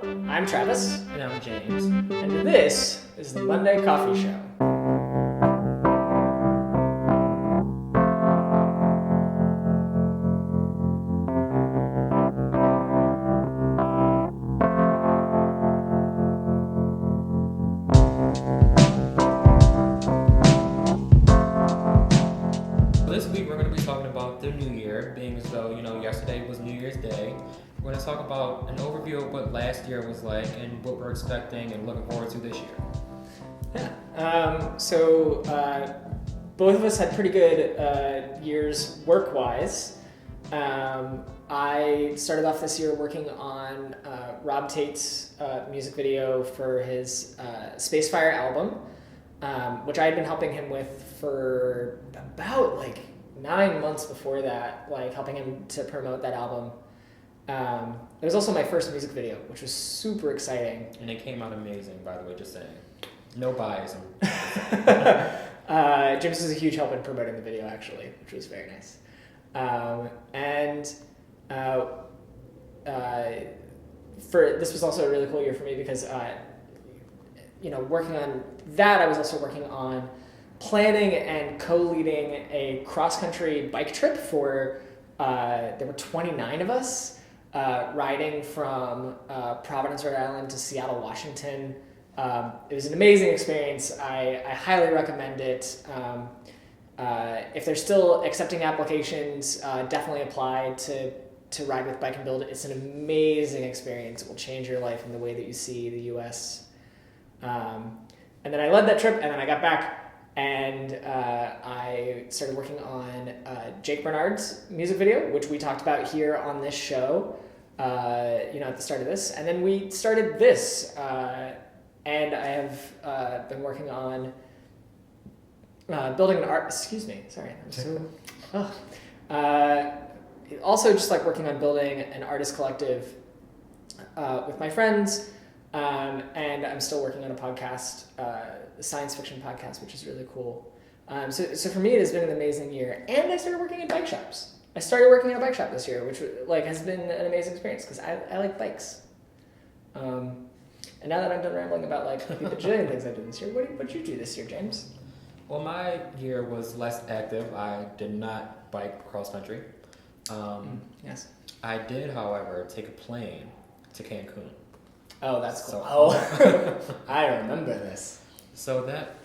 I'm Travis, And I'm James. and this is the Monday Coffee Show. This week we're going to be talking about the new year, being as though, yesterday was New Year's Day. We're going to talk about an overview of what last year was like and what we're expecting and looking forward to this year. Both of us had pretty good years work-wise. I started off this year working on Rob Tate's music video for his Spacefire album, which I had been helping him with for about 9 months before that, helping him to promote that album. It was also my first music video, which was super exciting. And it came out amazing, by the way, just saying. No bias. James was a huge help in promoting the video, actually, which was very nice. This was also a really cool year for me because, working on that, I was also working on planning and co-leading a cross-country bike trip for, there were 29 of us, riding from Providence, Rhode Island to Seattle, Washington. It was an amazing experience. I highly recommend it. If they're still accepting applications, definitely apply to Ride with Bike and Build. It's an amazing experience. It will change your life in the way that you see the U.S. And then I led that trip, and then I got back, and I started working on Jake Bernard's music video, which we talked about here on this show, at the start of this. And then we started this, and I have been working on building an art. Excuse me, sorry, I'm so. Also, just working on building an artist collective with my friends, and I'm still working on a podcast, a science fiction podcast, which is really cool. So for me, it has been an amazing year, and I started working in bike shops. I started working in a bike shop this year, which has been an amazing experience because I like bikes. And now that I'm done rambling about the bajillion things I did this year, what did you do this year, James? Well, my year was less active. I did not bike cross country. Yes. I did, however, take a plane to Cancun. Oh, that's cool. So, I remember this. So that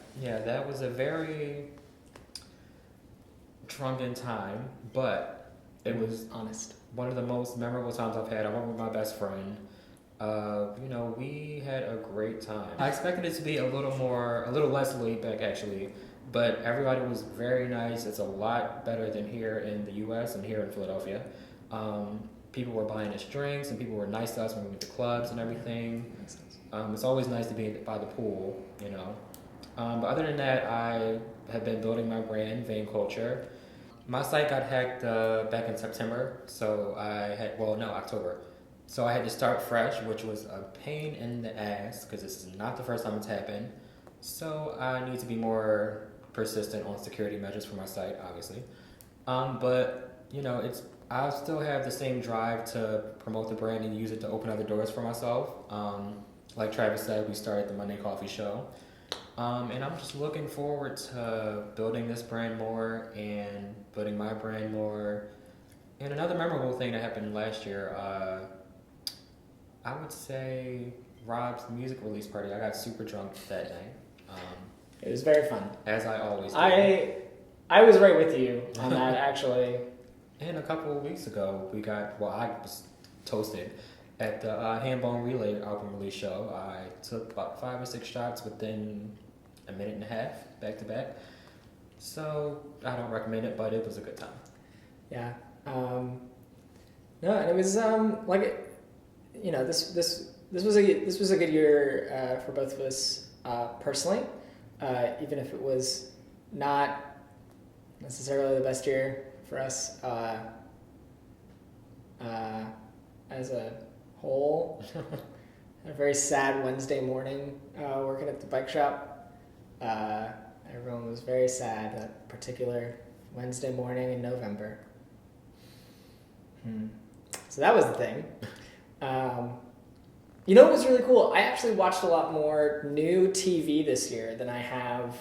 was a very drunken time, but it was honest. One of the most memorable times I've had. I went with my best friend. We had a great time. I expected it to be a little less laid back actually, but everybody was very nice. It's a lot better than here in the U.S. and here in Philadelphia. People were buying us drinks and people were nice to us when we went to clubs and everything. It's always nice to be by the pool, But other than that, I have been building my brand, Vane Culture. My site got hacked back in September, October. So I had to start fresh, which was a pain in the ass because this is not the first time it's happened. So I need to be more persistent on security measures for my site, obviously. I still have the same drive to promote the brand and use it to open other doors for myself. Like Travis said, we started the Monday Coffee Show. And I'm just looking forward to building this brand more and building my brand more. And another memorable thing that happened last year, I would say Rob's music release party. I got super drunk that night. It was very fun. As I always do. I was right with you on that, actually. And a couple of weeks ago, I was toasted at the Handbone Relay album release show. I took about 5 or 6 shots within a minute and a half, back to back. So I don't recommend it, but it was a good time. Yeah. No, and it was this was a good year for both of us personally, even if it was not necessarily the best year for us as a whole. A very sad Wednesday morning working at the bike shop. Everyone was very sad that particular Wednesday morning in November. So that was the thing. You know what was really cool? I actually watched a lot more new TV this year than I have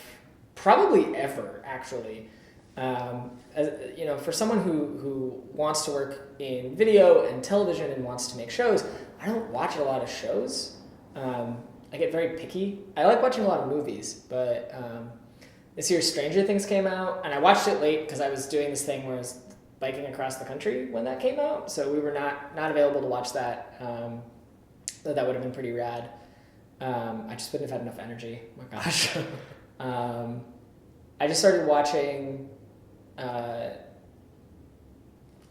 probably ever, actually. As, you know, for someone who wants to work in video and television and wants to make shows, I don't watch a lot of shows. I get very picky. I like watching a lot of movies, but this year Stranger Things came out, and I watched it late because I was doing this thing where I was biking across the country when that came out, so we were not available to watch that. That would have been pretty rad. I just wouldn't have had enough energy. Oh my gosh. I just started watching.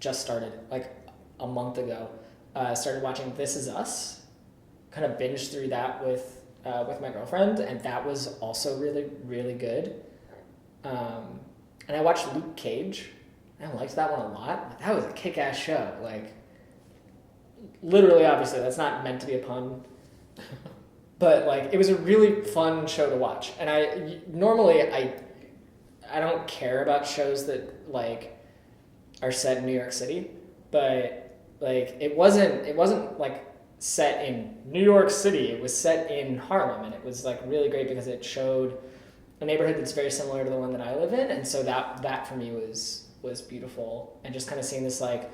Just started like a month ago. Started watching This Is Us. Kind of binged through that with my girlfriend, and that was also really really good. And I watched Luke Cage. I liked that one a lot. That was a kick-ass show. Like, literally, obviously, that's not meant to be a pun. But, like, it was a really fun show to watch. And I don't care about shows that, like, are set in New York City. But, like, it wasn't like, set in New York City. It was set in Harlem. And it was, like, really great because it showed a neighborhood that's very similar to the one that I live in. And so that for me was beautiful. And just kind of seeing this, like,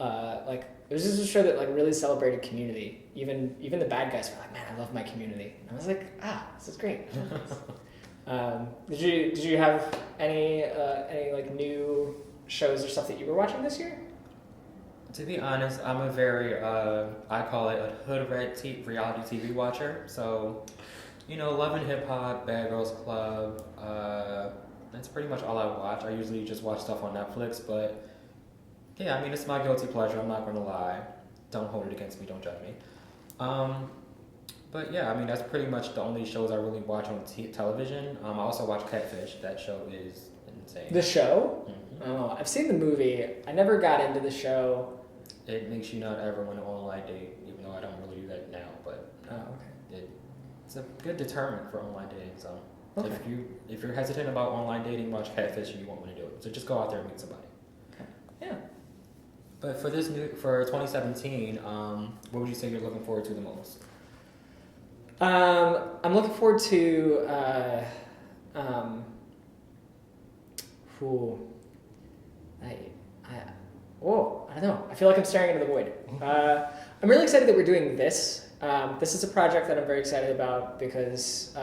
it was just a show that like really celebrated community. Even the bad guys were like, "Man, I love my community." And I was like, "This is great." Did you have any like new shows or stuff that you were watching this year? To be honest, I'm a very I call it a hood rat reality TV watcher. So, you know, Love and Hip Hop, Bad Girls Club. That's pretty much all I watch. I usually just watch stuff on Netflix, but yeah, I mean, it's my guilty pleasure. I'm not going to lie. Don't hold it against me. Don't judge me. But yeah, I mean, that's pretty much the only shows I really watch on television. I also watch Catfish. That show is insane. The show? Mm-hmm. Oh, I've seen the movie. I never got into the show. It makes you not ever want an online date, even though I don't really do that now. But okay. It's a good deterrent for online dating. So okay. if you're hesitant about online dating, watch Catfish and you won't want to do it. So just go out there and meet somebody. Okay. Yeah. But for 2017, what would you say you're looking forward to the most? I'm looking forward to I don't know. I feel like I'm staring into the void. I'm really excited that we're doing this. This is a project that I'm very excited about because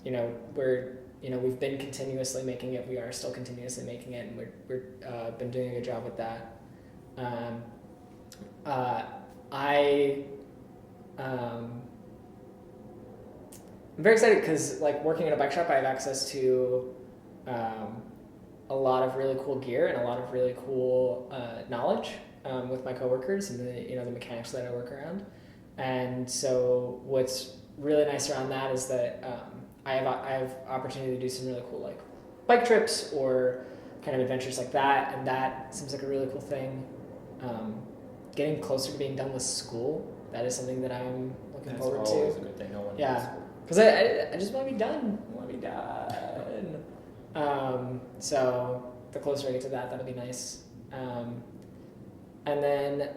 we've been continuously making it. We are still continuously making it, and we're been doing a good job with that. I'm very excited because, like, working in a bike shop, I have access to a lot of really cool gear and a lot of really cool knowledge with my coworkers and the mechanics that I work around. And so, what's really nice around that is that I have opportunity to do some really cool like bike trips or kind of adventures like that, and that seems like a really cool thing. Getting closer to being done with school, that is something that I'm looking forward to. That's always a good thing. No one yeah, because I just want to be done. I want to be done. So the closer I get to that, that'll be nice. And then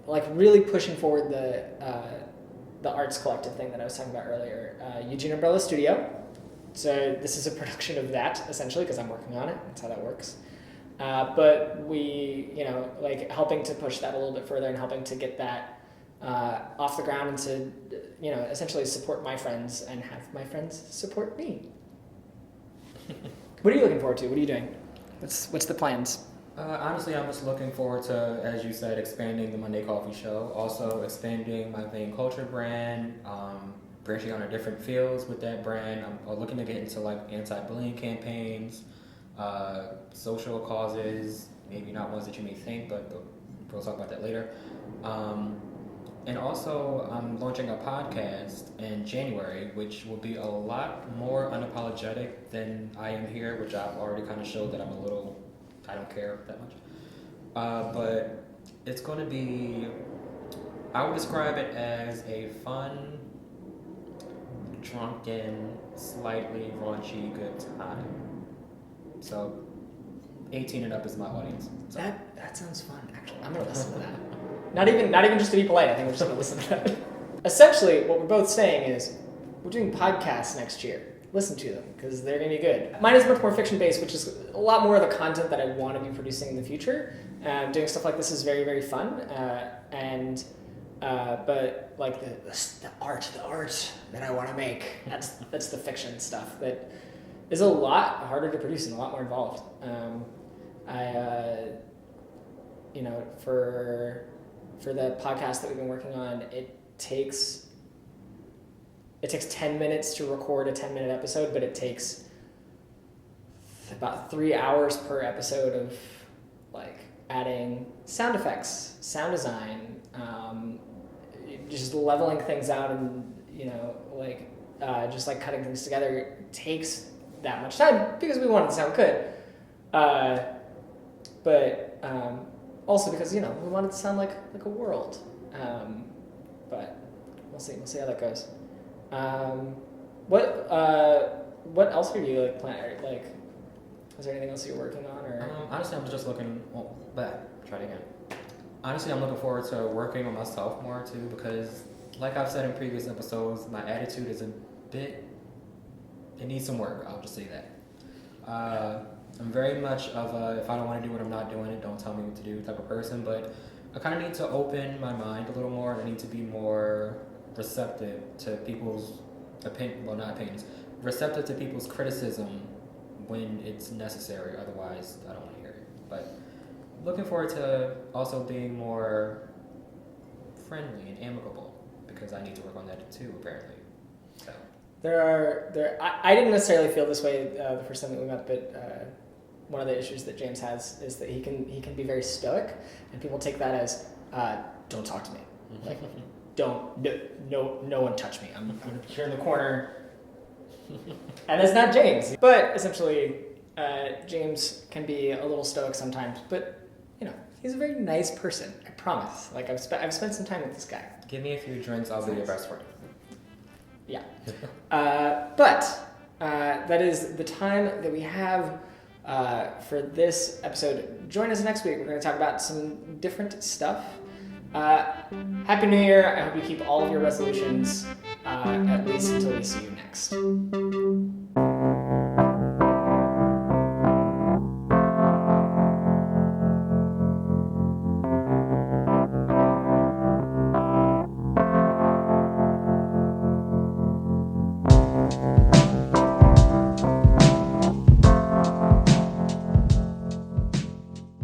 like really pushing forward the arts collective thing that I was talking about earlier. Eugene Umbrella Studio. So this is a production of that essentially because I'm working on it. That's how that works. But we, like helping to push that a little bit further and helping to get that off the ground and to, essentially support my friends and have my friends support me. What are you looking forward to? What are you doing? What's the plans? Honestly, I'm just looking forward to, as you said, expanding the Monday Coffee Show. Also expanding my Vein Culture brand, branching out in different fields with that brand. I'm looking to get into like anti-bullying campaigns, social causes, maybe not ones that you may think, but we'll talk about that later. And also, I'm launching a podcast in January, which will be a lot more unapologetic than I am here, which I've already kind of showed that I don't care that much. But it's going to be, I would describe it as a fun, drunken, slightly raunchy good time. So 18 and up is my audience. So. That sounds fun, actually. I'm going to listen to that. Not even just to be polite. I think we're just gonna listen to that. Essentially, what we're both saying is we're doing podcasts next year. Listen to them because they're gonna be good. Mine is much more fiction based, which is a lot more of the content that I want to be producing in the future. Doing stuff like this is very, very fun, but like the art that I want to make, that's the fiction stuff that is a lot harder to produce and a lot more involved. For the podcast that we've been working on, it takes 10 minutes to record a 10-minute episode, but it takes about 3 hours per episode of like adding sound effects, sound design, just leveling things out, and just like cutting things together. It takes that much time because we want it to sound good, but also because we want it to sound like a world. But we'll see how that goes. What else are you planning? Like, is there anything else you're working on? Or honestly, I'm just looking. Try it again. Honestly, I'm looking forward to working on myself more too, because, like I've said in previous episodes, my attitude is a bit. It needs some work. I'll just say that. I'm very much of a, if I don't want to do what I'm not doing it, don't tell me what to do type of person. But I kind of need to open my mind a little more, and I need to be more receptive to people's receptive to people's criticism when it's necessary. Otherwise, I don't want to hear it. But looking forward to also being more friendly and amicable, because I need to work on that too, apparently. So I didn't necessarily feel this way the first time that we met, but one of the issues that James has is that he can be very stoic, and people take that as don't talk to me, like no one touch me. I'm here in the corner, and it's not James. But essentially, James can be a little stoic sometimes, but he's a very nice person. I promise. Like I've spent some time with this guy. Give me a few drinks, I'll be your best friend. Yeah. But that is the time that we have for this episode. Join us next week. We're going to talk about some different stuff. Happy New Year. I hope you keep all of your resolutions, at least until we see you next.